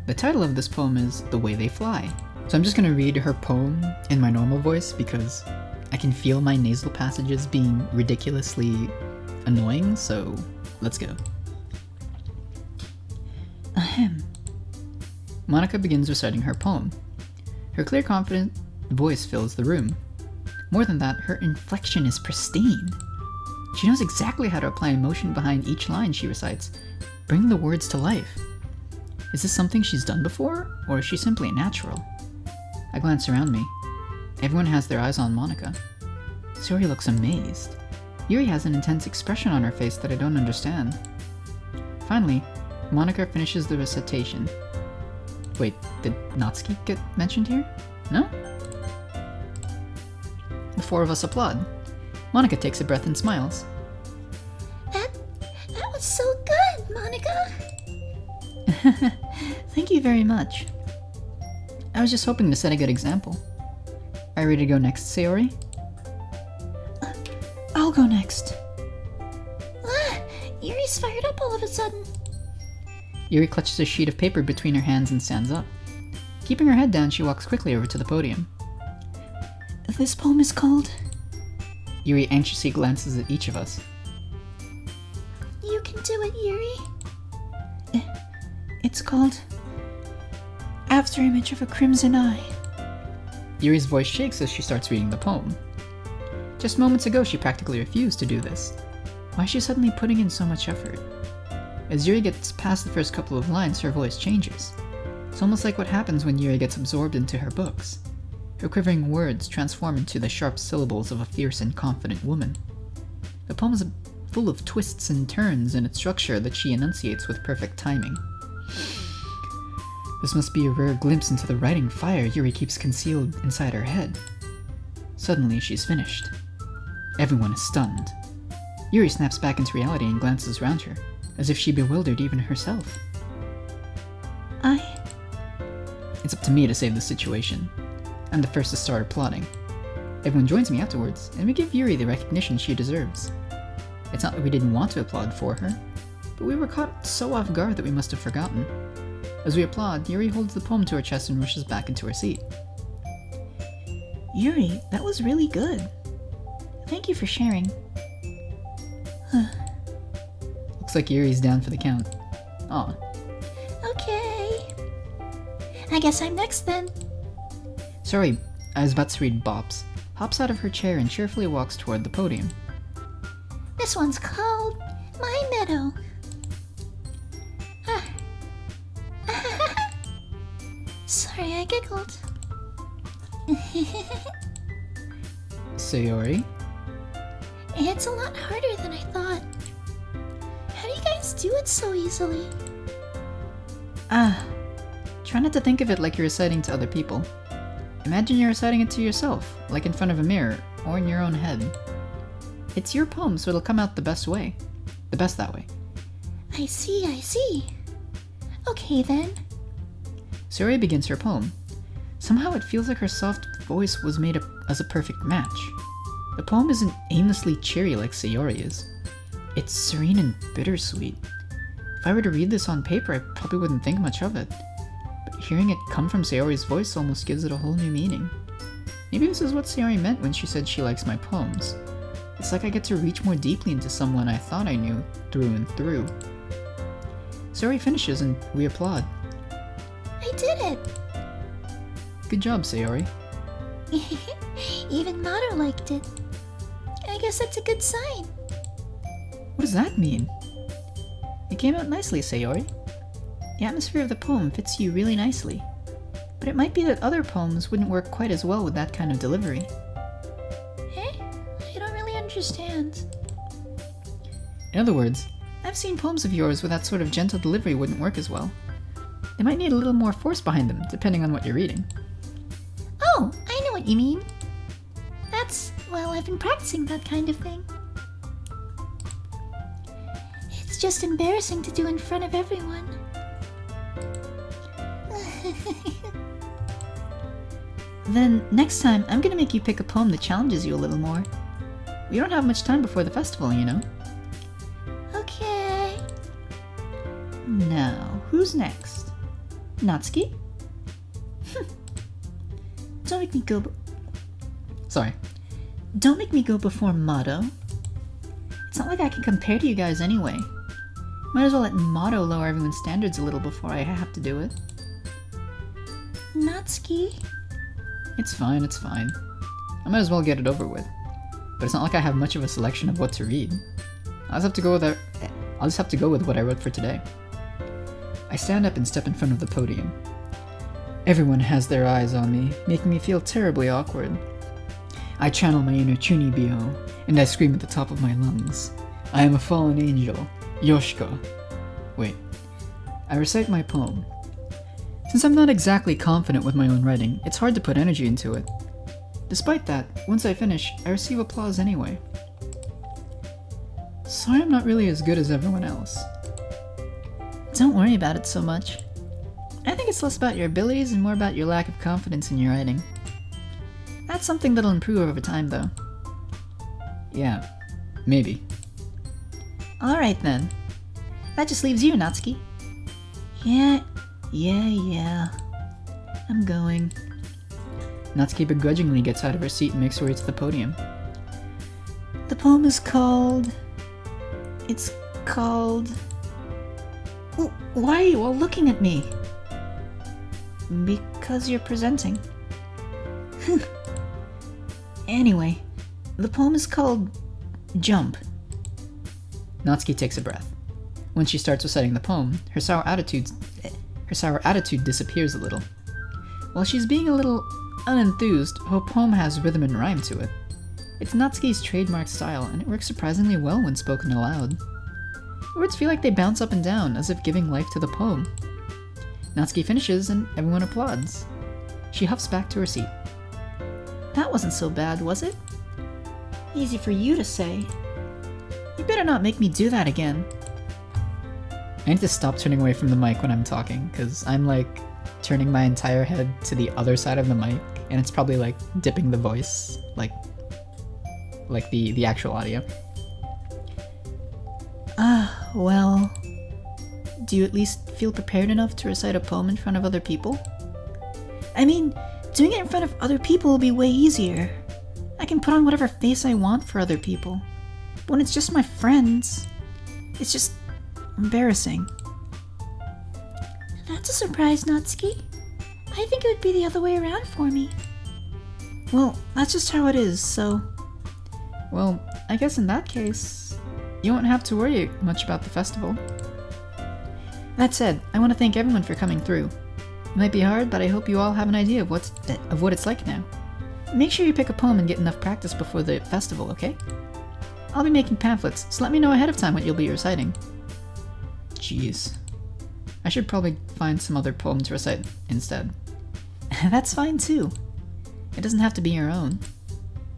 The title of this poem is The Way They Fly. So I'm just gonna read her poem in my normal voice because I can feel my nasal passages being ridiculously annoying, so let's go. Ahem. Monica begins reciting her poem. Her clear, confident voice fills the room. More than that, her inflection is pristine. She knows exactly how to apply emotion behind each line she recites, bringing the words to life. Is this something she's done before, or is she simply a natural? I glance around me. Everyone has their eyes on Monica. Sayori looks amazed. Yuri has an intense expression on her face that I don't understand. Finally, Monica finishes the recitation. Wait, did Natsuki get mentioned here? No? The four of us applaud. Monica takes a breath and smiles. That was so good, Monica! Thank you very much. I was just hoping to set a good example. Are you ready to go next, Sayori? I'll go next. Yuri's fired up all of a sudden. Yuri clutches a sheet of paper between her hands and stands up. Keeping her head down, she walks quickly over to the podium. This poem is called... Yuri anxiously glances at each of us. You can do it, Yuri. It's called... After Image of a Crimson Eye. Yuri's voice shakes as she starts reading the poem. Just moments ago, she practically refused to do this. Why is she suddenly putting in so much effort? As Yuri gets past the first couple of lines, her voice changes. It's almost like what happens when Yuri gets absorbed into her books. Her quivering words transform into the sharp syllables of a fierce and confident woman. The poem is full of twists and turns in its structure that she enunciates with perfect timing. This must be a rare glimpse into the writing fire Yuri keeps concealed inside her head. Suddenly, she's finished. Everyone is stunned. Yuri snaps back into reality and glances around her, as if she bewildered even herself. It's up to me to save the situation. I'm the first to start applauding. Everyone joins me afterwards, and we give Yuri the recognition she deserves. It's not that we didn't want to applaud for her, but we were caught so off guard that we must have forgotten. As we applaud, Yuri holds the poem to her chest and rushes back into her seat. Yuri, that was really good. Thank you for sharing. Looks like Yuri's down for the count. Aw. Okay. I guess I'm next then. Sorry, I was about to read Bops. Hops out of her chair and cheerfully walks toward the podium. This one's called My Meadow. Sorry, I giggled. Sayori? It's a lot harder than I thought. How do you guys do it so easily? Try not to think of it like you're reciting to other people. Imagine you're reciting it to yourself, like in front of a mirror, or in your own head. It's your poem, so it'll come out the best way. The best that way. I see. Okay then. Sayori begins her poem. Somehow it feels like her soft voice was made up as a perfect match. The poem isn't aimlessly cheery like Sayori is. It's serene and bittersweet. If I were to read this on paper, I probably wouldn't think much of it. But hearing it come from Sayori's voice almost gives it a whole new meaning. Maybe this is what Sayori meant when she said she likes my poems. It's like I get to reach more deeply into someone I thought I knew through and through. Sayori finishes and we applaud. I did it! Good job, Sayori. Even Mato liked it. I guess that's a good sign. What does that mean? It came out nicely, Sayori. The atmosphere of the poem fits you really nicely. But it might be that other poems wouldn't work quite as well with that kind of delivery. I don't really understand. In other words, I've seen poems of yours where that sort of gentle delivery wouldn't work as well. They might need a little more force behind them, depending on what you're reading. Oh, I know what you mean. Well, I've been practicing that kind of thing. It's just embarrassing to do in front of everyone. Then, next time, I'm gonna make you pick a poem that challenges you a little more. We don't have much time before the festival, you know. Okay. Now, who's next? Natsuki? Don't make me go... Sorry. Don't make me go before Motto. It's not like I can compare to you guys anyway. Might as well let Motto lower everyone's standards a little before I have to do it. Natsuki? It's fine, it's fine. I might as well get it over with. But it's not like I have much of a selection of what to read. I'll just have to go with what I wrote for today. I stand up and step in front of the podium. Everyone has their eyes on me, making me feel terribly awkward. I channel my inner Chunibyo, and I scream at the top of my lungs. I am a fallen angel, Yoshiko. Wait. I recite my poem. Since I'm not exactly confident with my own writing, it's hard to put energy into it. Despite that, once I finish, I receive applause anyway. Sorry I'm not really as good as everyone else. Don't worry about it so much. I think it's less about your abilities and more about your lack of confidence in your writing. That's something that'll improve over time, though. Yeah, maybe. Alright then. That just leaves you, Natsuki. Yeah. I'm going. Natsuki begrudgingly gets out of her seat and makes her way to the podium. The poem is called... It's called... Why are you all looking at me? Because you're presenting. Anyway, the poem is called Jump. Natsuki takes a breath. When she starts reciting the poem, her sour attitude disappears a little. While she's being a little unenthused, her poem has rhythm and rhyme to it. It's Natsuki's trademark style, and it works surprisingly well when spoken aloud. The words feel like they bounce up and down, as if giving life to the poem. Natsuki finishes, and everyone applauds. She huffs back to her seat. That wasn't so bad, was it? Easy for you to say. You better not make me do that again. I need to stop turning away from the mic when I'm talking, because I'm like turning my entire head to the other side of the mic, and it's probably like dipping the voice, like the actual audio. Well, do you at least feel prepared enough to recite a poem in front of other people? I mean, doing it in front of other people will be way easier. I can put on whatever face I want for other people. But when it's just my friends, it's just embarrassing. That's a surprise, Natsuki. I think it would be the other way around for me. Well, that's just how it is, so... Well, I guess in that case, you won't have to worry much about the festival. That said, I want to thank everyone for coming through. It might be hard, but I hope you all have an idea of what it's like now. Make sure you pick a poem and get enough practice before the festival, okay? I'll be making pamphlets, so let me know ahead of time what you'll be reciting. Jeez. I should probably find some other poem to recite instead. That's fine too. It doesn't have to be your own.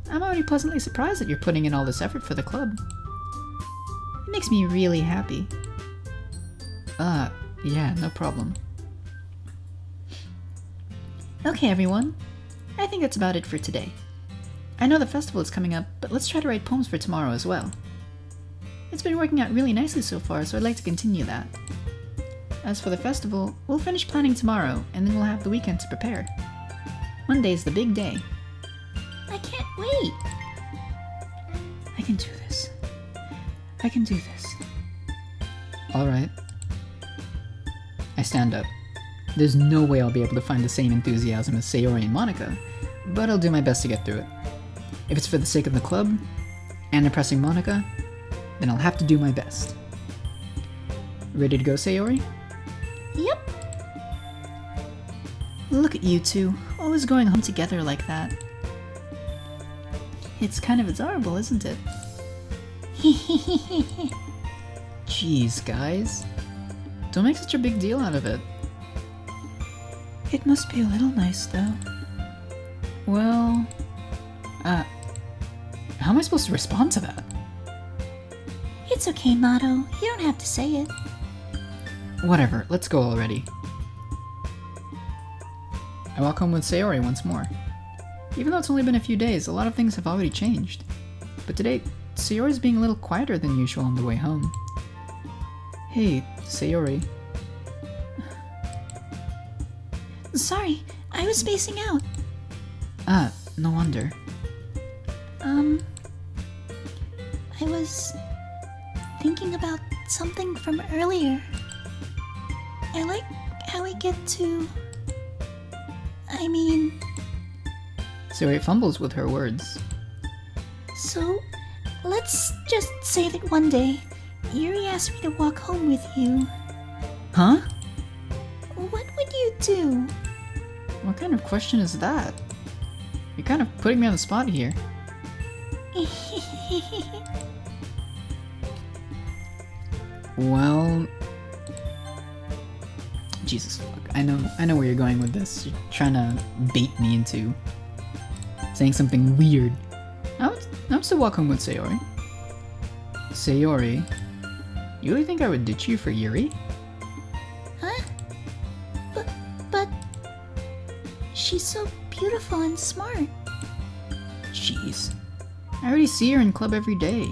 I'm already pleasantly surprised that you're putting in all this effort for the club. It makes me really happy. Yeah, no problem. Okay, everyone. I think that's about it for today. I know the festival is coming up, but let's try to write poems for tomorrow as well. It's been working out really nicely so far, so I'd like to continue that. As for the festival, we'll finish planning tomorrow, and then we'll have the weekend to prepare. Monday's the big day. I can't wait! I can do this. I can do this. Alright. I stand up. There's no way I'll be able to find the same enthusiasm as Sayori and Monica, but I'll do my best to get through it. If it's for the sake of the club, and impressing Monica, then I'll have to do my best. Ready to go, Sayori? Yep. Look at you two, always going home together like that. It's kind of adorable, isn't it? Jeez, guys. Don't make such a big deal out of it. It must be a little nice, though. Well... how am I supposed to respond to that? It's okay, Mato. You don't have to say it. Whatever, let's go already. I walk home with Sayori once more. Even though it's only been a few days, a lot of things have already changed. But today, Sayori's being a little quieter than usual on the way home. Hey, Sayori. Sorry, I was spacing out. Ah, no wonder. I was thinking about something from earlier. I like how we get to... I mean... Sayori fumbles with her words. So, let's just say that one day, Yuri asked me to walk home with you. Huh? What would you do? What kind of question is that? You're kind of putting me on the spot here. Well... Jesus fuck. I know where you're going with this. You're trying to bait me into saying something weird. I would still walk home with Sayori. Sayori? You really think I would ditch you for Yuri? Huh? But... She's so beautiful and smart. Jeez. I already see her in club every day.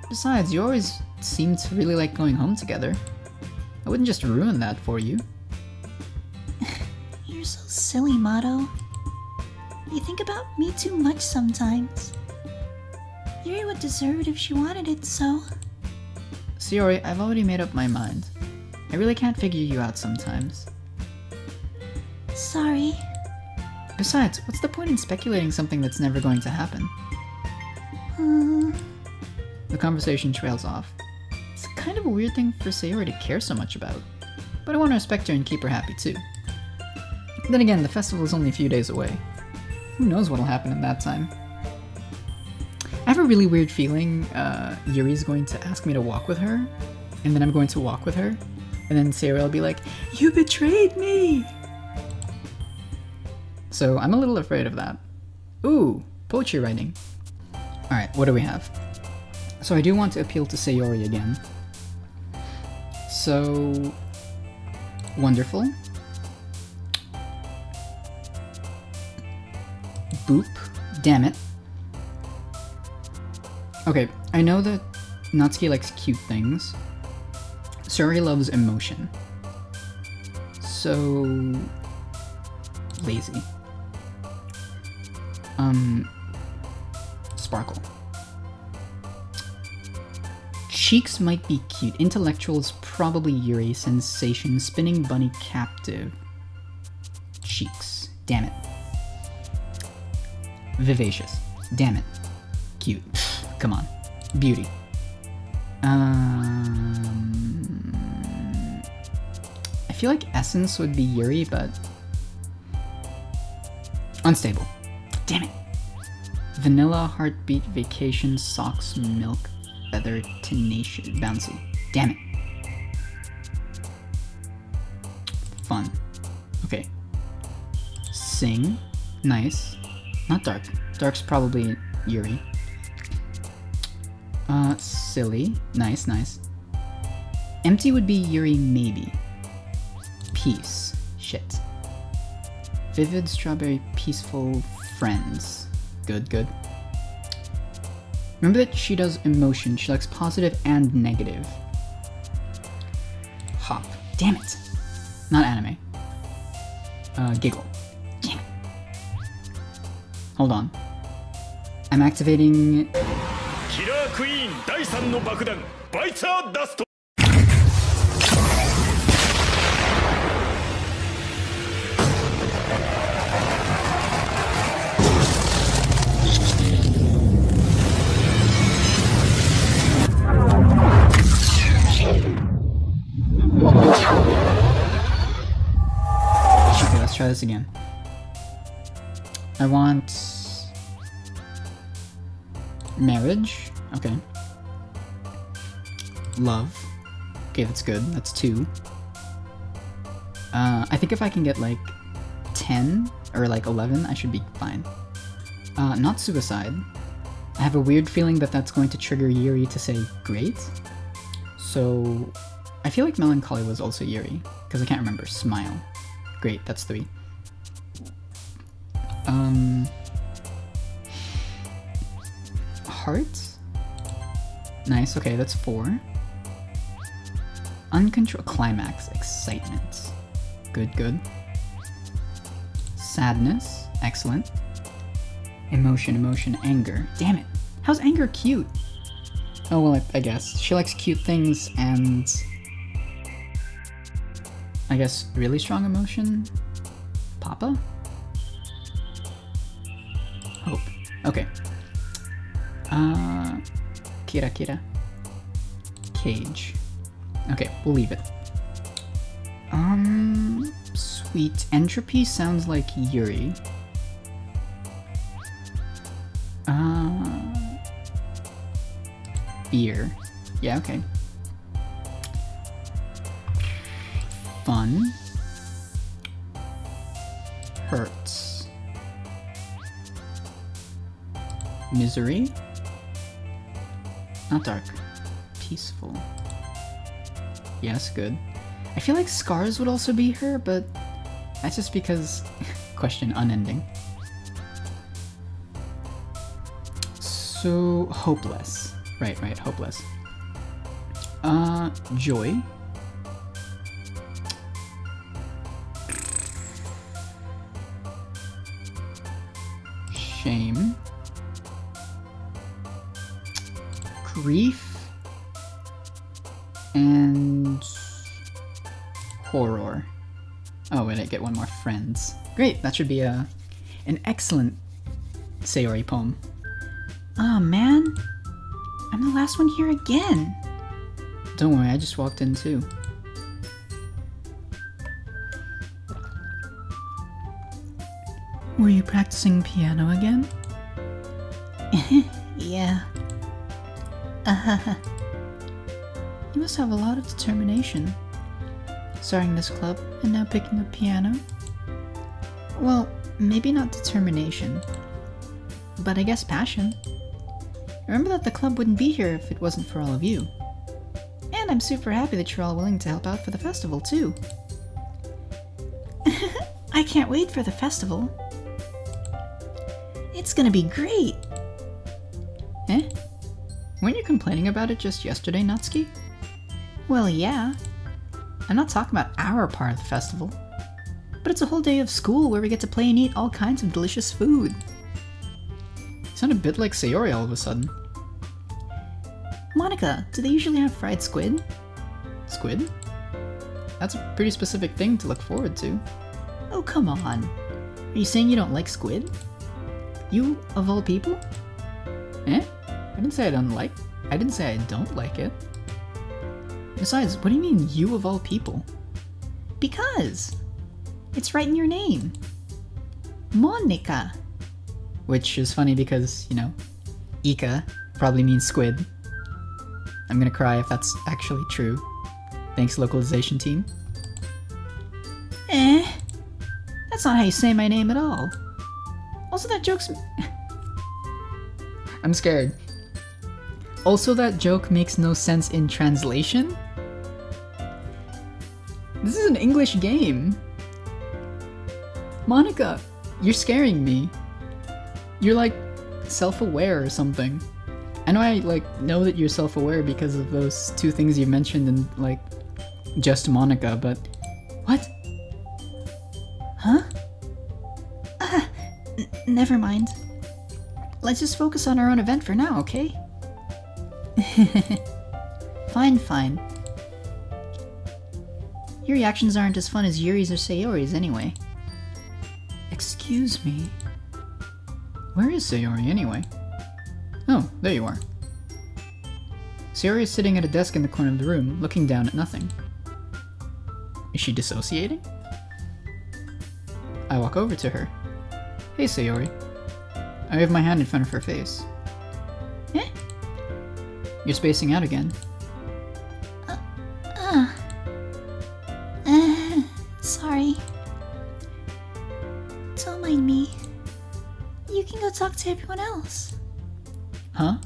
Besides, you always seem to really like going home together. I wouldn't just ruin that for you. You're so silly, Mato. You think about me too much sometimes. Yuri would deserve it if she wanted it, so... Sayori, I've already made up my mind. I really can't figure you out sometimes. Sorry. Besides, what's the point in speculating something that's never going to happen? The conversation trails off. It's kind of a weird thing for Sayori to care so much about, but I want to respect her and keep her happy too. Then again, the festival is only a few days away. Who knows what'll happen in that time? I have a really weird feeling Yuri's going to ask me to walk with her, and then I'm going to walk with her, and then Sayori will be like, "You betrayed me!" So I'm a little afraid of that. Ooh, poetry writing. Alright, what do we have? So I do want to appeal to Sayori again. So... Wonderful. Boop. Damn it. Okay, I know that Natsuki likes cute things. Sayori loves emotion. So... lazy. Sparkle. Cheeks might be cute. Intellectual is probably Yuri. Sensation. Spinning bunny captive. Cheeks. Damn it. Vivacious. Damn it. Cute. Come on. Beauty. I feel like Essence would be Yuri, but... Unstable. Damn it. Vanilla, heartbeat, vacation, socks, milk, feather, tenacious, bouncy. Damn it. Fun. Okay. Sing. Nice. Not dark. Dark's probably Yuri. Silly. Nice, nice. Empty would be Yuri, maybe. Peace. Shit. Vivid, strawberry, peaceful, friends. Good, good. Remember that she does emotion. She likes positive and negative. Hop. Damn it. Not anime. Giggle. Damn it. Hold on. I'm activating... Killer Queen 第3の爆弾バイツァーダスト Okay, let's try this again. I want... marriage. Okay. Love. Okay, that's good. That's 2. I think if I can get like 10 or like 11, I should be fine. Not suicide. I have a weird feeling that that's going to trigger Yuri to say great. So I feel like melancholy was also Yuri, because I can't remember. Smile. Great, that's 3. Heart? Nice, okay, that's 4. Uncontrolled climax, excitement. Good, good. Sadness. Excellent. Emotion, emotion, anger. Damn it. How's anger cute? Oh, well, I guess. She likes cute things and... I guess really strong emotion? Papa? Hope. Okay. Kira Kira. Cage. Okay, we'll leave it. Sweet. Entropy sounds like Yuri. Beer. Yeah, okay. Fun. Hurts. Misery. Not dark. Peaceful. Yes, good. I feel like scars would also be her, but that's just because... question unending. So, hopeless. Right, hopeless. Joy. Shame. Grief. And... horror. Oh, wait, I get one more. Friends. Great, that should be an excellent Sayori poem. Oh man, I'm the last one here again. Don't worry, I just walked in too. Were you practicing piano again? Yeah. You must have a lot of determination. Starting this club and now picking up piano? Well, maybe not determination, but I guess passion. Remember that the club wouldn't be here if it wasn't for all of you. And I'm super happy that you're all willing to help out for the festival too. I can't wait for the festival. It's gonna be great! Eh? Weren't you complaining about it just yesterday, Natsuki? Well, yeah. I'm not talking about our part of the festival. But it's a whole day of school where we get to play and eat all kinds of delicious food. You sound a bit like Sayori all of a sudden. Monica, do they usually have fried squid? Squid? That's a pretty specific thing to look forward to. Oh, come on. Are you saying you don't like squid? You, of all people? Eh? I didn't say I don't like... I didn't say I don't like it. Besides, what do you mean, you of all people? Because! It's right in your name. Monica. Which is funny because, you know, Ika probably means squid. I'm gonna cry if that's actually true. Thanks, localization team. Eh? That's not how you say my name at all. Also, that joke's... I'm scared. Also, that joke makes no sense in translation? This is an English game. Monica, you're scaring me. You're like self-aware or something. I know know that you're self-aware because of those two things you mentioned in like just Monica, but what? Huh? Never mind. Let's just focus on our own event for now, okay? Fine. Your reactions aren't as fun as Yuri's or Sayori's anyway. Excuse me. Where is Sayori anyway? Oh, there you are. Sayori is sitting at a desk in the corner of the room, looking down at nothing. Is she dissociating? I walk over to her. Hey, Sayori. I wave my hand in front of her face. Eh? You're spacing out again. Sorry. Don't mind me. You can go talk to everyone else. Huh?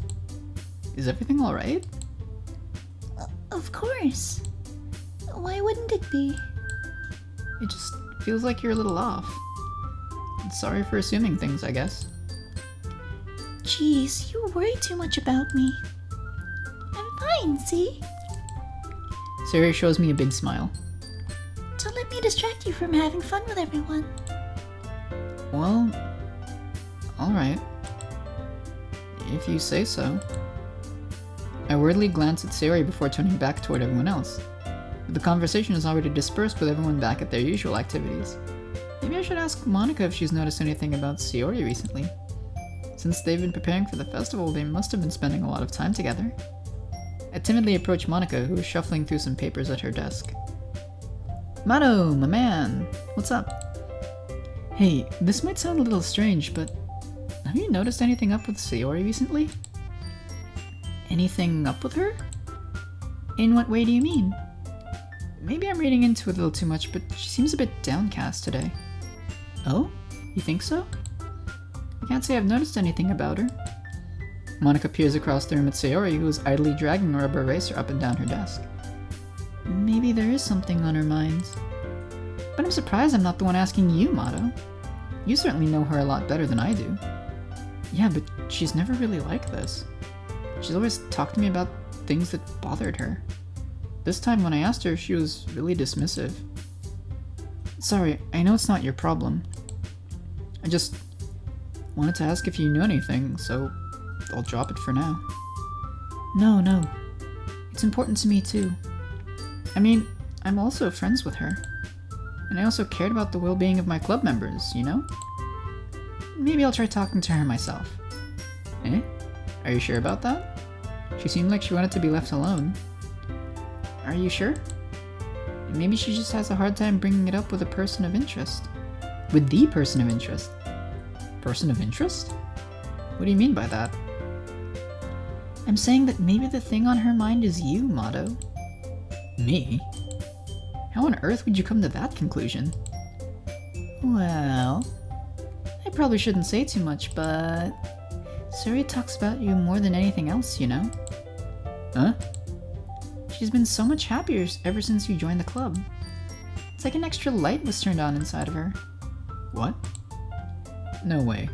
Is everything alright? Of course. Why wouldn't it be? It just feels like you're a little off. Sorry for assuming things, I guess. Jeez, you worry too much about me. I'm fine, see? Sayori shows me a big smile. Don't let me distract you from having fun with everyone. Well, alright. If you say so. I worriedly glance at Sayori before turning back toward everyone else. But the conversation is already dispersed with everyone back at their usual activities. Maybe I should ask Monika if she's noticed anything about Sayori recently. Since they've been preparing for the festival, they must have been spending a lot of time together. I timidly approach Monika, who is shuffling through some papers at her desk. Mado, my man! What's up? Hey, this might sound a little strange, but have you noticed anything up with Sayori recently? Anything up with her? In what way do you mean? Maybe I'm reading into it a little too much, but she seems a bit downcast today. Oh? You think so? I can't say I've noticed anything about her. Monika peers across the room at Sayori, who is idly dragging a rubber eraser up and down her desk. Maybe there is something on her mind. But I'm surprised I'm not the one asking you, Mado. You certainly know her a lot better than I do. Yeah, but she's never really like this. She's always talked to me about things that bothered her. This time when I asked her, she was really dismissive. Sorry, I know it's not your problem. I just wanted to ask if you knew anything, so I'll drop it for now. No. It's important to me too. I mean, I'm also friends with her. And I also cared about the well-being of my club members, you know? Maybe I'll try talking to her myself. Eh? Are you sure about that? She seemed like she wanted to be left alone. Are you sure? Maybe she just has a hard time bringing it up with a person of interest. With the person of interest? Person of interest? What do you mean by that? I'm saying that maybe the thing on her mind is you, Mado. Me? How on earth would you come to that conclusion? Well, I probably shouldn't say too much, but Sayori talks about you more than anything else, you know? Huh? She's been so much happier ever since you joined the club. It's like an extra light was turned on inside of her. What? No way.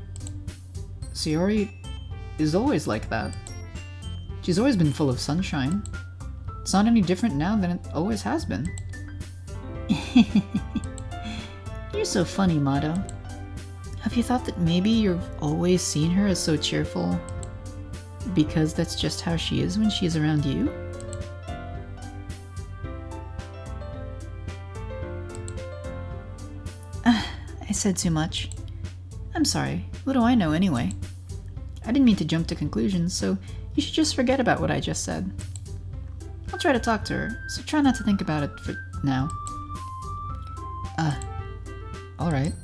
Sayori is always like that. She's always been full of sunshine. It's not any different now than it always has been. You're so funny, Mado. Have you thought that maybe you've always seen her as so cheerful because that's just how she is when she's around you? I said too much. I'm sorry. What do I know anyway? I didn't mean to jump to conclusions, so you should just forget about what I just said. I'll try to talk to her, so try not to think about it for now. Alright.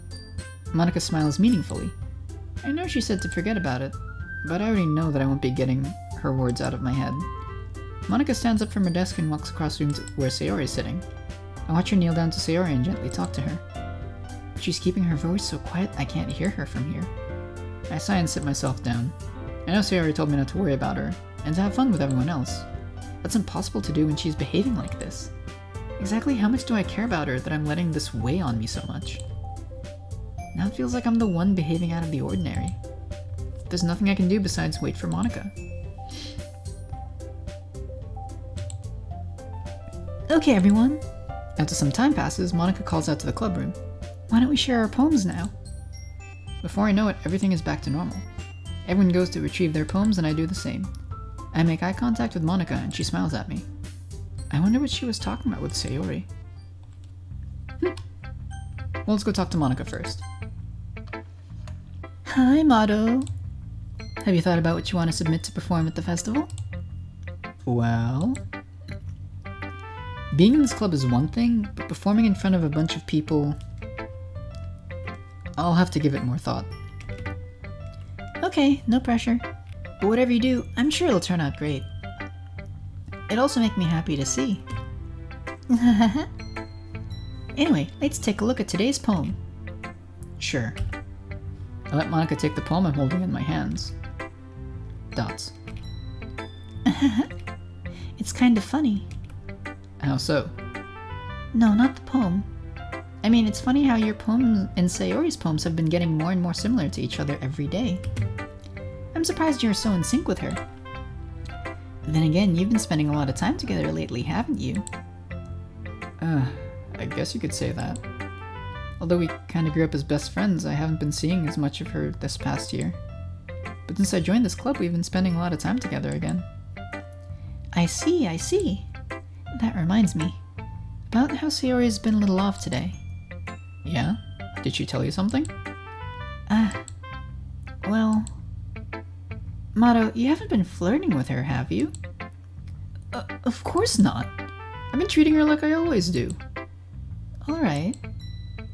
Monika smiles meaningfully. I know she said to forget about it, but I already know that I won't be getting her words out of my head. Monika stands up from her desk and walks across the room to where Sayori is sitting. I watch her kneel down to Sayori and gently talk to her. She's keeping her voice so quiet I can't hear her from here. I sigh and sit myself down. I know Sayori told me not to worry about her, and to have fun with everyone else. That's impossible to do when she's behaving like this. Exactly how much do I care about her that I'm letting this weigh on me so much? Now it feels like I'm the one behaving out of the ordinary. There's nothing I can do besides wait for Monika. Okay, everyone. After some time passes, Monika calls out to the club room. Why don't we share our poems now? Before I know it, everything is back to normal. Everyone goes to retrieve their poems and I do the same. I make eye contact with Monika and she smiles at me. I wonder what she was talking about with Sayori. Well, let's go talk to Monika first. Hi, Mado. Have you thought about what you want to submit to perform at the festival? Well, being in this club is one thing, but performing in front of a bunch of people, I'll have to give it more thought. Okay, no pressure. But whatever you do, I'm sure it'll turn out great. It'll also make me happy to see. Anyway, let's take a look at today's poem. Sure. I let Monika take the poem I'm holding in my hands. Dots. It's kind of funny. How so? No, not the poem. I mean, it's funny how your poems and Sayori's poems have been getting more and more similar to each other every day. I'm surprised you're so in sync with her. Then again, you've been spending a lot of time together lately, haven't you? I guess you could say that. Although we kinda grew up as best friends, I haven't been seeing as much of her this past year. But since I joined this club, we've been spending a lot of time together again. I see. That reminds me. About how Sayori's been a little off today. Yeah? Did she tell you something? Well... Mato, you haven't been flirting with her, have you? Of course not. I've been treating her like I always do. Alright.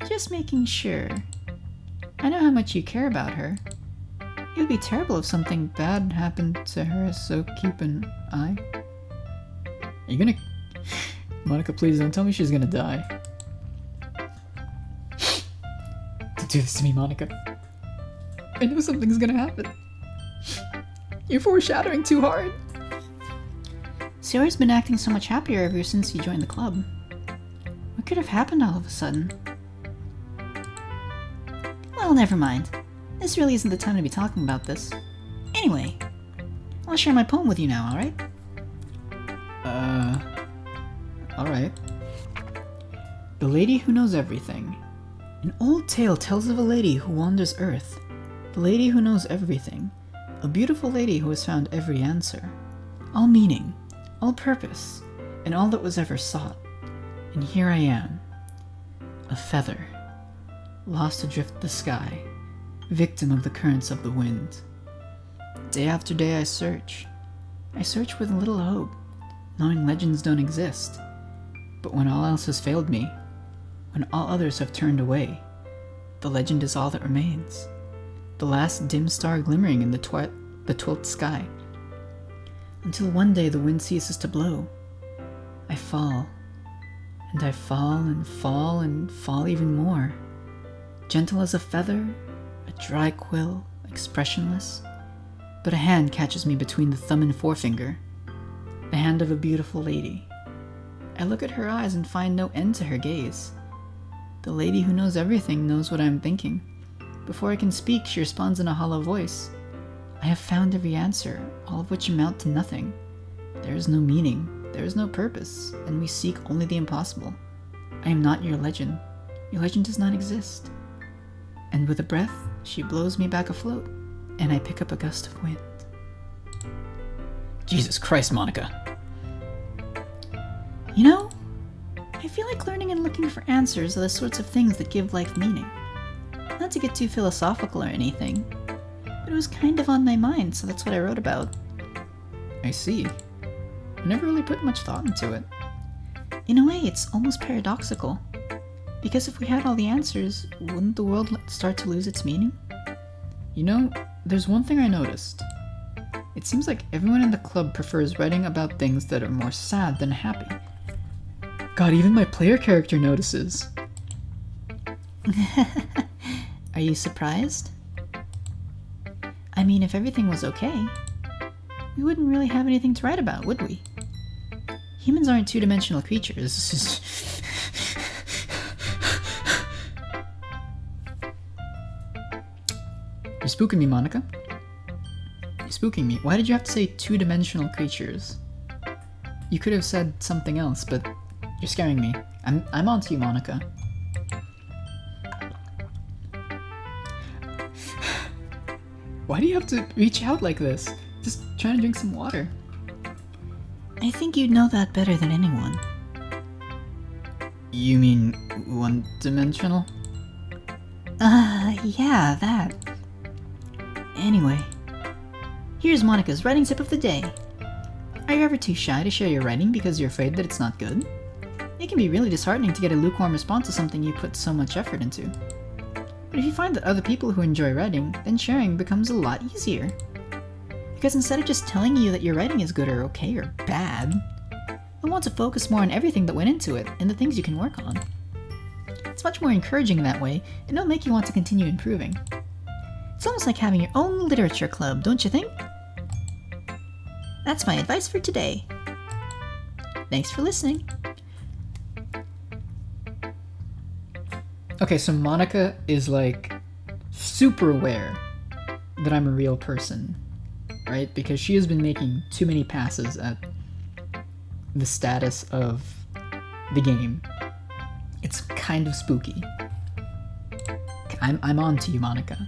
Just making sure. I know how much you care about her. It would be terrible if something bad happened to her, so keep an eye. Are you gonna... Monika, please don't tell me she's gonna die. Don't do this to me, Monika. I know something's gonna happen. You're foreshadowing too hard. Sayori's been acting so much happier ever since you joined the club. What could have happened all of a sudden? Well, never mind. This really isn't the time to be talking about this. Anyway, I'll share my poem with you now, alright? Alright. The Lady Who Knows Everything. An old tale tells of a lady who wanders Earth. The lady who knows everything. A beautiful lady who has found every answer. All meaning, all purpose, and all that was ever sought. And here I am. A feather. Lost adrift the sky. Victim of the currents of the wind. Day after day I search. I search with little hope, knowing legends don't exist. But when all else has failed me, when all others have turned away, the legend is all that remains. The last dim star glimmering in the 12th sky. Until one day the wind ceases to blow. I fall, and I fall and fall and fall even more. Gentle as a feather, a dry quill, expressionless. But a hand catches me between the thumb and forefinger. The hand of a beautiful lady. I look at her eyes and find no end to her gaze. The lady who knows everything knows what I am thinking. Before I can speak, she responds in a hollow voice. I have found every answer, all of which amount to nothing. There is no meaning, there is no purpose, and we seek only the impossible. I am not your legend. Your legend does not exist. And with a breath, she blows me back afloat, and I pick up a gust of wind. Jesus Christ, Monika. You know, I feel like learning and looking for answers are the sorts of things that give life meaning. Not to get too philosophical or anything, but it was kind of on my mind, so that's what I wrote about. I see. I never really put much thought into it. In a way, it's almost paradoxical. Because if we had all the answers, wouldn't the world start to lose its meaning? You know, there's one thing I noticed. It seems like everyone in the club prefers writing about things that are more sad than happy. God, even my player character notices. Are you surprised? I mean, if everything was okay, we wouldn't really have anything to write about, would we? Humans aren't two-dimensional creatures. You're spooking me, Monika. You're spooking me. Why did you have to say two-dimensional creatures? You could have said something else, but you're scaring me. I'm onto you, Monika. Why do you have to reach out like this? Just trying to drink some water. I think you'd know that better than anyone. You mean one-dimensional? Yeah, that. Anyway, here's Monika's writing tip of the day. Are you ever too shy to share your writing because you're afraid that it's not good? It can be really disheartening to get a lukewarm response to something you put so much effort into. But if you find that other people who enjoy writing, then sharing becomes a lot easier. Because instead of just telling you that your writing is good or okay or bad, I want to focus more on everything that went into it and the things you can work on. It's much more encouraging that way, and it'll make you want to continue improving. It's almost like having your own literature club, don't you think? That's my advice for today. Thanks for listening. Okay, so Monika is like super aware that I'm a real person, right? Because she has been making too many passes at the status of the game. It's kind of spooky. I'm on to you, Monica.